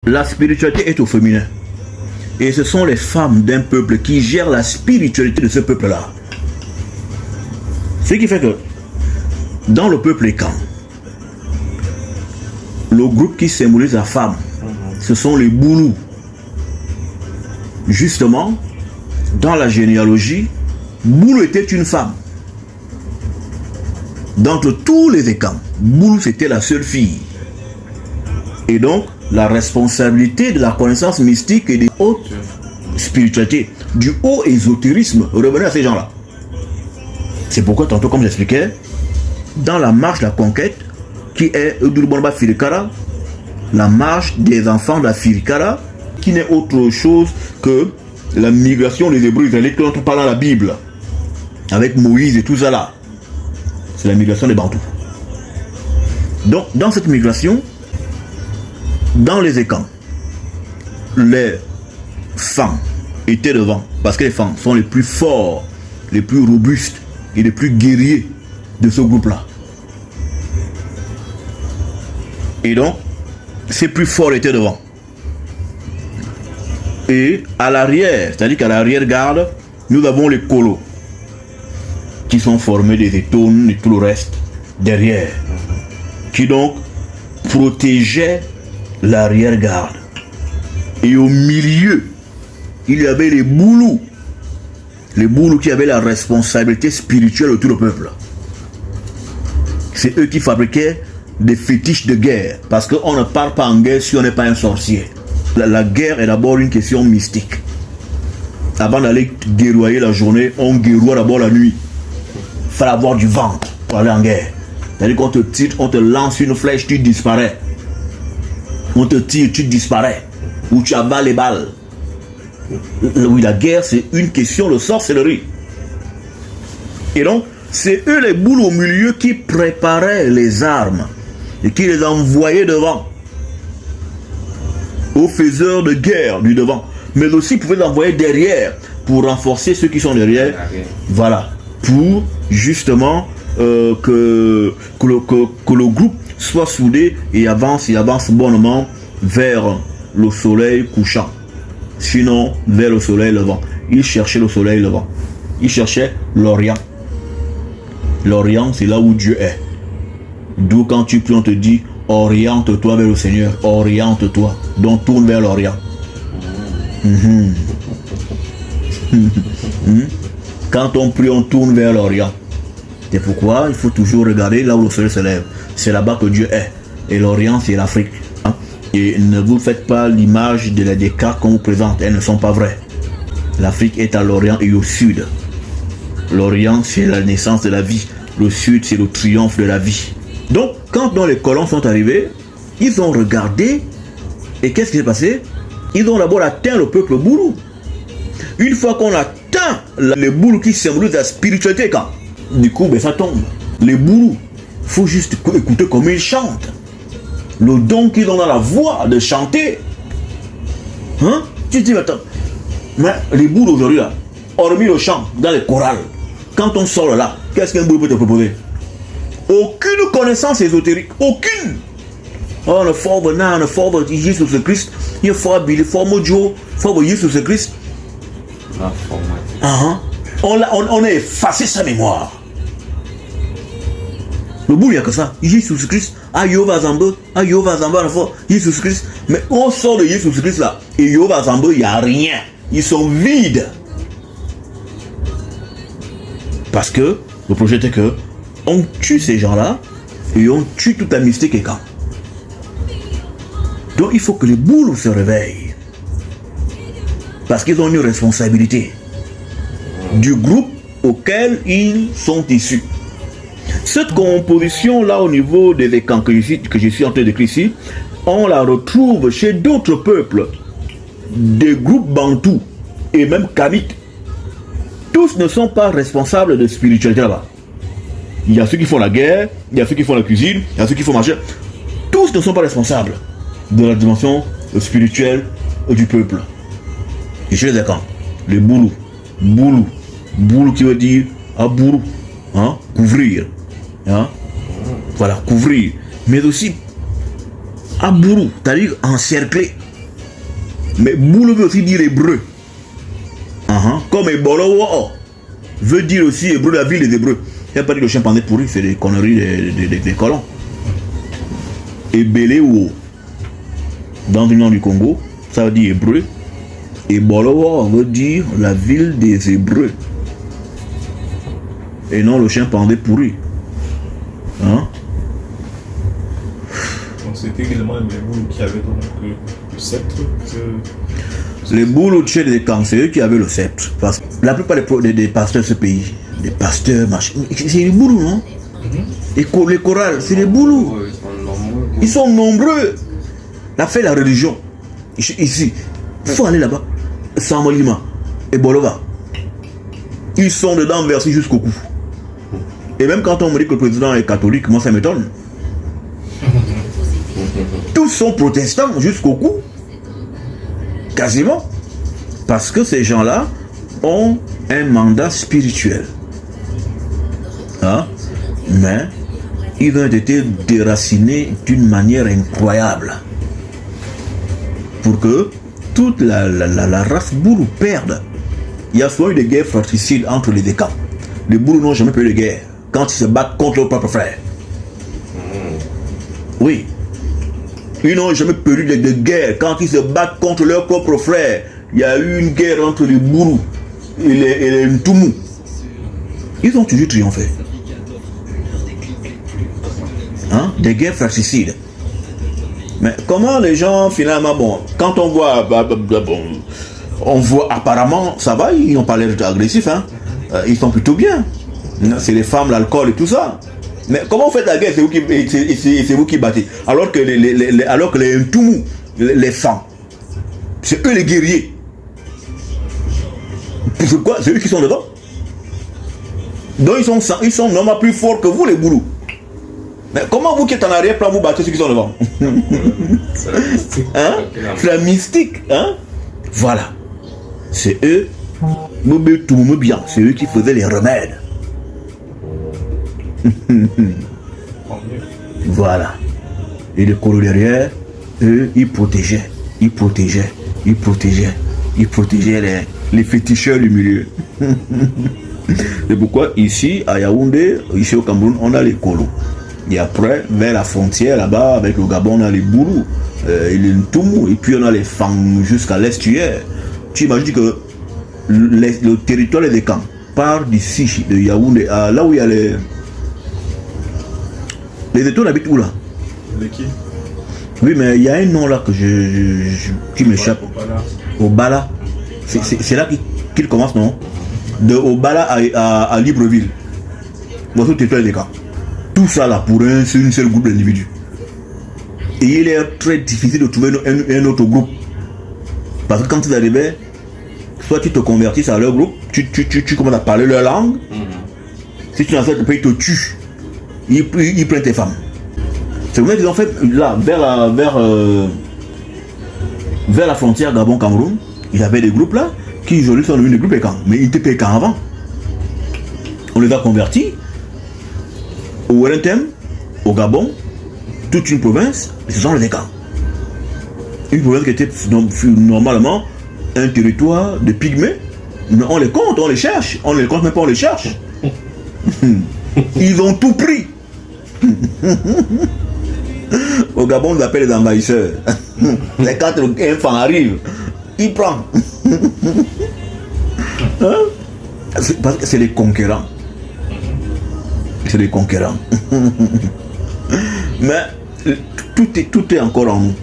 La spiritualité est au féminin. Et ce sont les femmes d'un peuple qui gèrent la spiritualité de ce peuple-là. Ce qui fait que dans le peuple Ekan, le groupe qui symbolise la femme, ce sont les Boulous. Justement, dans la généalogie, Boulou était une femme. D'entre tous les Ekans, Boulou c'était la seule fille. Et donc, la responsabilité de la connaissance mystique et des hautes spiritualités, du haut ésotérisme, revenait à ces gens-là. C'est pourquoi, tantôt, comme j'expliquais, dans la marche de la conquête, qui est Udurbanba Firikara, la marche des enfants de la Firikara, qui n'est autre chose que la migration des Hébreux israélites dont on parle dans la Bible, avec Moïse et tout ça là. C'est la migration des Bantous. Donc, dans cette migration, dans les Ekans, les femmes étaient devant, parce que les femmes sont les plus forts, les plus robustes et les plus guerriers de ce groupe-là. Et donc, ces plus forts étaient devant. Et à l'arrière, c'est-à-dire qu'à l'arrière-garde, nous avons les colos, qui sont formés des étones et tout le reste derrière, qui donc protégeaient l'arrière-garde. Et au milieu, il y avait les Boulous. Les Boulous qui avaient la responsabilité spirituelle de tout le peuple. C'est eux qui fabriquaient des fétiches de guerre. Parce qu'on ne part pas en guerre si on n'est pas un sorcier. La guerre est d'abord une question mystique. Avant d'aller guerroyer la journée, on guerroie d'abord la nuit. Il faut avoir du ventre pour aller en guerre. C'est-à-dire qu'on te tire, on te lance une flèche, tu disparais. On te tire, tu disparais. Ou tu avales les balles. Oui, la guerre, c'est une question de sorcellerie. Et donc, c'est eux les boules au milieu qui préparaient les armes et qui les envoyaient devant. Aux faiseurs de guerre du devant. Mais aussi pouvaient les envoyer derrière pour renforcer ceux qui sont derrière. Voilà. Pour justement que le groupe soit soudé et avance bonnement vers le soleil couchant. Sinon, vers le soleil levant. Il cherchait le soleil levant. Il cherchait l'Orient. L'Orient, c'est là où Dieu est. D'où quand tu pries, on te dit, oriente-toi vers le Seigneur. Oriente-toi. Donc tourne vers l'Orient. Quand on prie, on tourne vers l'Orient. C'est pourquoi il faut toujours regarder là où le soleil se lève. C'est là-bas que Dieu est. Et l'Orient, c'est l'Afrique. Et ne vous faites pas l'image des cartes qu'on vous présente. Elles ne sont pas vraies. L'Afrique est à l'Orient et au Sud. L'Orient, c'est la naissance de la vie. Le Sud, c'est le triomphe de la vie. Donc, quand les colons sont arrivés, ils ont regardé. Et qu'est-ce qui s'est passé? Ils ont d'abord atteint le peuple Boulou. Une fois qu'on atteint les Boulous qui symbolisent la spiritualité, quand du coup, ça tombe. Les Boulous, il faut juste écouter comment ils chantent. Le don qu'ils ont dans la voix de chanter. Hein? Tu te dis, attends, mais les Boulous aujourd'hui, là, hormis le chant, dans les chorales, quand on sort là, qu'est-ce qu'un Boulou peut te proposer? Aucune connaissance ésotérique. Aucune. Oh, le fort venant, le fort de Jésus-Christ, il faut habiller, il faut mojo, il faut Jésus-Christ. On a effacé sa mémoire. Le bout, il n'y a que ça. Jésus-Christ, Ayova Zambe, Jésus-Christ. Mais on sort de Jésus-Christ là, et Ayova Zambe, il n'y a rien. Ils sont vides. Parce que le projet était que on tue ces gens-là et on tue toute la mystique et quand. Donc il faut que les boules se réveillent. Parce qu'ils ont une responsabilité du groupe auquel ils sont issus. Cette composition-là au niveau des Ekans que je suis en train d'écrire ici, on la retrouve chez d'autres peuples, des groupes bantous et même kamites. Tous ne sont pas responsables de spiritualité là-bas. Il y a ceux qui font la guerre, il y a ceux qui font la cuisine, il y a ceux qui font marcher. Tous ne sont pas responsables de la dimension spirituelle du peuple. Et chez les Ekans, les Boulous, Boulou qui veut dire abourou, hein, couvrir. Hein? Voilà, couvrir. Mais aussi abourou, c'est-à-dire encercler. Mais boulot veut aussi dire hébreu. Comme Ebolo veut dire aussi hébreu, la ville des Hébreux. Il n'y a pas dit le chimpanzé pourri, c'est des conneries des colons. Ebelewo, dans le nom du Congo, ça veut dire hébreu. Ebolo veut dire la ville des Hébreux. Et non le chimpanzé pourri. Donc c'était également les boules qui avaient donc le sceptre. Les boules c'est des cancers qui avaient le sceptre. Parce que la plupart des pasteurs de ce pays, des pasteurs, c'est les boulous, non? Et les chorales, c'est les boulous. Ils sont nombreux. La fait la religion. Ici, il faut aller là-bas. Samolima et Bolova. Ils sont dedans versés jusqu'au cou. Et même quand on me dit que le président est catholique, moi ça m'étonne. Tous sont protestants jusqu'au cou. Quasiment. Parce que ces gens-là ont un mandat spirituel. Mais ils ont été déracinés d'une manière incroyable. Pour que toute la race boulou perde. Il y a souvent eu des guerres fratricides entre les décans. Les boulous n'ont jamais perdu de guerre quand ils se battent contre leurs propres frères. Oui. Ils n'ont jamais perdu de guerre quand ils se battent contre leurs propres frères. Il y a eu une guerre entre les boulous et les Ntoumou. Ils ont toujours triomphé. Des guerres fratricides. Mais comment les gens finalement, quand on voit, on voit apparemment, ça va, ils n'ont pas l'air agressifs, ils sont plutôt bien. C'est les femmes, l'alcool et tout ça. Mais comment vous faites la guerre, c'est vous qui battez. Alors que les Ntoumou, les femmes, c'est eux les guerriers. Pourquoi? C'est eux qui sont dedans. Donc ils sont normalement plus forts que vous les boulous. Mais comment vous qui êtes en arrière-plan, vous battez ceux qui sont devant? C'est la mystique. Voilà. C'est eux, bien. C'est eux qui faisaient les remèdes. Voilà. Et les colos derrière, eux, ils protégeaient les féticheurs du milieu. C'est pourquoi ici, à Yaoundé, ici au Cameroun, on a les colos. Et après, vers la frontière, là-bas, avec le Gabon, on a les boulous, et les Ntoumou, et puis on a les Fang jusqu'à l'estuaire. Tu imagines que le territoire des camps part d'ici, de Yaoundé, à là où il y a les étoiles habitent où là? Les qui? Oui, mais il y a un nom là que qui m'échappe. Obala. C'est là qu'il commence, non? De Obala à Libreville. Voici le territoire des camps. Tout ça là pour un seul groupe d'individus. Et il est très difficile de trouver un autre groupe. Parce que quand ils arrivaient, soit tu te convertis à leur groupe, tu commences à parler leur langue. Si tu n'as pas, ils te tuent. Ils prennent tes femmes. C'est vrai qu'ils ont fait là, vers la frontière Gabon-Cameroun, il y avait des groupes là, qui aujourd'hui sont devenus des groupes pécans. Mais ils étaient pécans avant. On les a convertis. Au Wellington, au Gabon, toute une province, ce sont les Décans. Une province qui était normalement un territoire de pygmées. Mais on les compte, on les cherche. On les compte même pas, on les cherche. Ils ont tout pris. Au Gabon, on les appelle les envahisseurs. Mais quand un enfant arrive, il prend. Parce que c'est les conquérants. C'est les conquérants. Mais tout est encore en nous.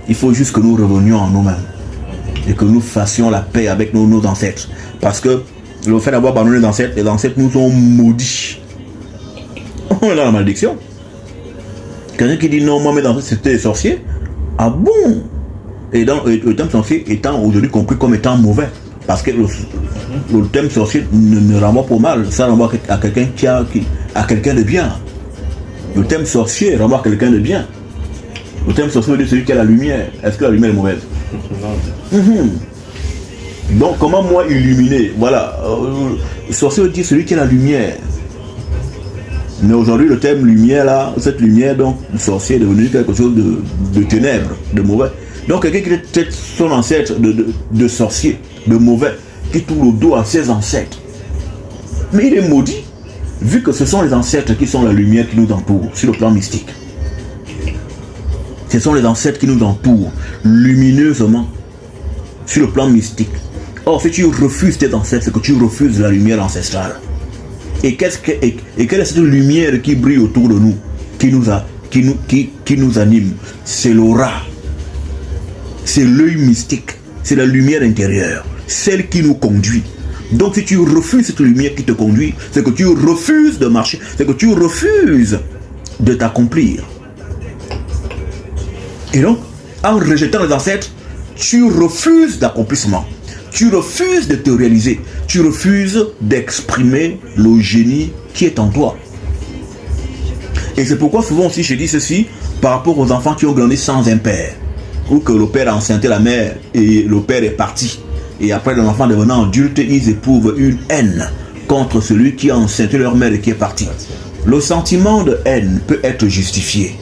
Il faut juste que nous revenions en nous-mêmes et que nous fassions la paix avec nos ancêtres. Parce que le fait d'avoir abandonné les ancêtres nous ont maudits. On est dans la malédiction. Quelqu'un qui dit non, moi mes ancêtres c'était des sorciers. Ah bon? Et le terme sorcier étant aujourd'hui compris comme étant mauvais. Parce que le thème sorcier ne renvoie pas au mal, ça renvoie à quelqu'un à quelqu'un de bien. Le thème sorcier renvoie à quelqu'un de bien. Le thème sorcier veut dire celui qui a la lumière. Est-ce que la lumière est mauvaise? Donc comment moi illuminer? Voilà. Le sorcier veut dire celui qui a la lumière. Mais aujourd'hui le thème lumière là, cette lumière donc le sorcier est devenu quelque chose de ténèbres, de mauvais. Donc quelqu'un qui était son ancêtre de sorcier, de mauvais, qui tourne le dos à ses ancêtres. Mais il est maudit, vu que ce sont les ancêtres qui sont la lumière qui nous entoure, sur le plan mystique. Ce sont les ancêtres qui nous entourent, lumineusement, sur le plan mystique. Or, si tu refuses tes ancêtres, c'est que tu refuses la lumière ancestrale. Et quelle est cette lumière qui brille autour de nous, qui nous anime? C'est l'aura. C'est l'œil mystique. C'est la lumière intérieure. Celle qui nous conduit. Donc si tu refuses cette lumière qui te conduit, c'est que tu refuses de marcher. C'est que tu refuses de t'accomplir. Et donc, en rejetant les ancêtres, tu refuses d'accomplissement. Tu refuses de te réaliser. Tu refuses d'exprimer le génie qui est en toi. Et c'est pourquoi souvent aussi je dis ceci par rapport aux enfants qui ont grandi sans un père. Ou que le père a enceinté la mère et le père est parti. Et après l'enfant devenant adulte, ils éprouvent une haine contre celui qui a enceinté leur mère et qui est parti. Le sentiment de haine peut être justifié.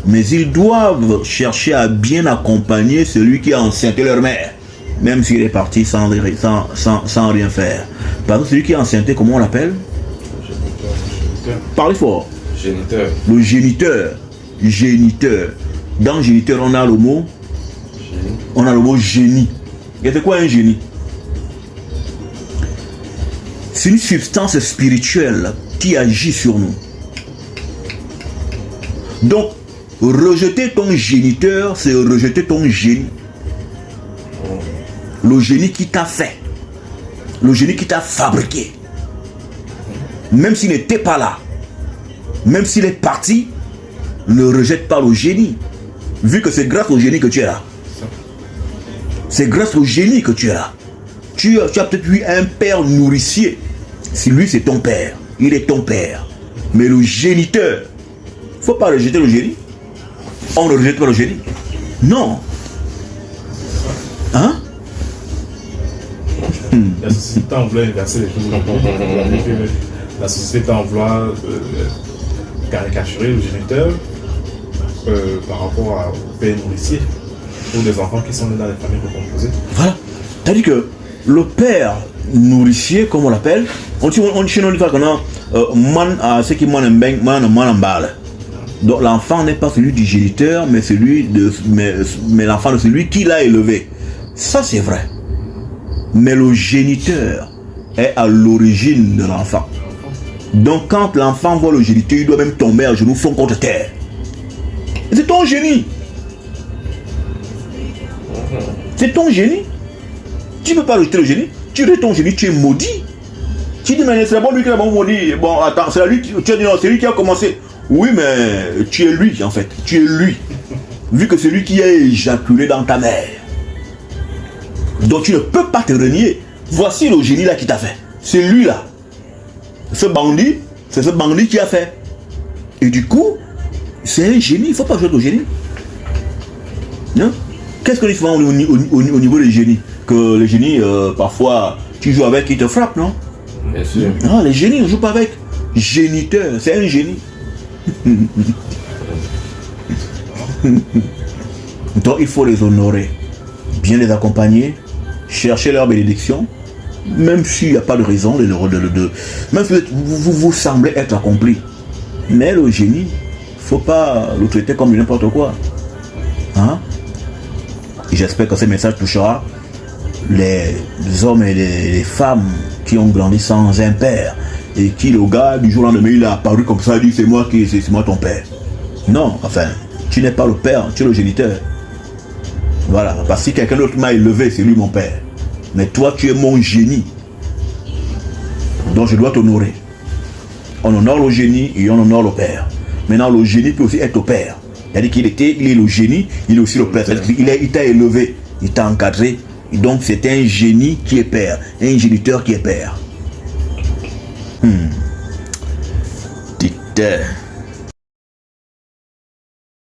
Mais ils doivent chercher à bien accompagner celui qui a enceinté leur mère. Même s'il est parti sans rien faire. Par exemple, celui qui est enceinté, comment on l'appelle? Parlez fort. Géniteur. Le géniteur. Géniteur. Dans géniteur, on a le mot génie. On a le mot génie. Et c'est quoi un génie? C'est une substance spirituelle qui agit sur nous. Donc, rejeter ton géniteur, c'est rejeter ton génie. Le génie qui t'a fait. Le génie qui t'a fabriqué. Même s'il n'était pas là. Même s'il est parti, ne rejette pas le génie. Vu que c'est grâce au génie que tu es là. C'est grâce au génie que tu es là. Tu as peut-être eu un père nourricier. Si lui c'est ton père, il est ton père. Mais le géniteur, il ne faut pas rejeter le génie. On ne rejette pas le génie. Non. Hein? La société en vouloir inverser les choses. La société en vouloir caricaturer le géniteur par rapport au père nourricier ou des enfants qui sont nés dans des familles recomposées. Voilà. C'est-à-dire que le père nourricier, comme on l'appelle, on dit ce qui donc l'enfant n'est pas celui du géniteur, mais mais l'enfant de celui qui l'a élevé. Ça c'est vrai. Mais le géniteur est à l'origine de l'enfant. Donc quand l'enfant voit le géniteur, il doit même tomber à genoux, front contre terre. C'est ton génie. C'est ton génie. Tu ne peux pas rejeter le génie. Tu rejettes ton génie, tu es maudit. Tu dis, mais c'est d'abord lui qui est maudit. Bon, attends, c'est lui, tu as dit non, c'est lui qui a commencé. Oui, mais tu es lui en fait. Tu es lui. Vu que c'est lui qui a éjaculé dans ta mère. Donc tu ne peux pas te renier. Voici le génie là qui t'a fait. C'est lui là. Ce bandit, c'est ce bandit qui a fait. Et du coup, c'est un génie. Il ne faut pas jouer au génie. Non? Qu'est-ce que dit souvent au niveau des génies? Que les génies, parfois, tu joues avec, ils te frappent, non? Bien sûr. Non, les génies, on ne joue pas avec. Géniteur, c'est un génie. Donc il faut les honorer, bien les accompagner, chercher leur bénédiction, même s'il n'y a pas de raison même si vous semblez être accompli. Mais le génie, il ne faut pas le traiter comme n'importe quoi. Hein? J'espère que ce message touchera les hommes et les femmes qui ont grandi sans un père et qui, le gars, du jour au lendemain, il a apparu comme ça, il dit c'est moi ton père. Non, enfin, tu n'es pas le père, tu es le géniteur. Voilà, parce que si quelqu'un d'autre m'a élevé, c'est lui mon père. Mais toi, tu es mon génie. Donc je dois t'honorer. On honore le génie et on honore le père. Maintenant, le génie peut aussi être au père. C'est-à-dire qu'il est le génie, il est aussi le père. Il t'a élevé, il t'a encadré. Et donc c'est un génie qui est père, un géniteur qui est père. Dites.